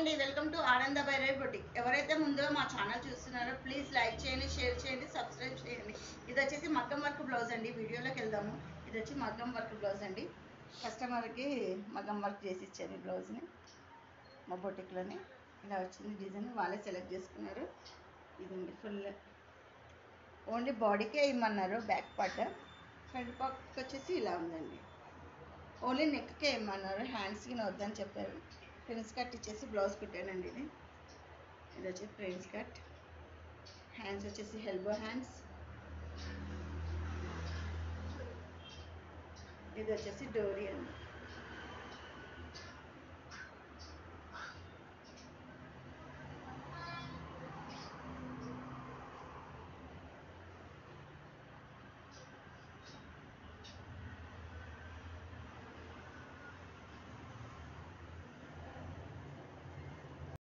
అండి, welcome to ఆనంద Bhairavi boutique. ఎవరైతే ముందుగా మా ఛానల్ చూస్తున్నారో ప్లీజ్ లైక్ చేయండి, షేర్ చేయండి, సబ్స్క్రైబ్ చేయండి. ఇది వచ్చేసి మగ్గం వర్క్ బ్లౌజ్ అండి. వీడియోలోకి వెళ్దాము. ఇది వచ్చి మగ్గం వర్క్ బ్లౌజ్ అండి. కస్టమర్కి మగ్గం వర్క్ చేసి ఇచ్చాను ఈ బ్లౌజ్ని. మా బొటిక్లోనే ఇలా వచ్చింది డిజైన్. వాళ్ళే సెలెక్ట్ చేసుకున్నారు. ఇదండి ఫుల్ ఓన్లీ బాడీకే ఇమ్మన్నారు. బ్యాక్ పార్ట్, ఫ్రంట్ పార్ట్ వచ్చేసి ఇలా ఉందండి. ఓన్లీ నెక్కే ఇమ్మన్నారు, హ్యాండ్స్కి వద్దని చెప్పారు. ఫ్రెండ్స్ కట్ ఇచ్చేసి బ్లౌజ్ కుట్టానండి. ఇది వచ్చి ఫ్రెండ్స్ కట్. హ్యాండ్స్ వచ్చేసి ఎల్బో హ్యాండ్స్. ఇది వచ్చేసి డోరీ అండి.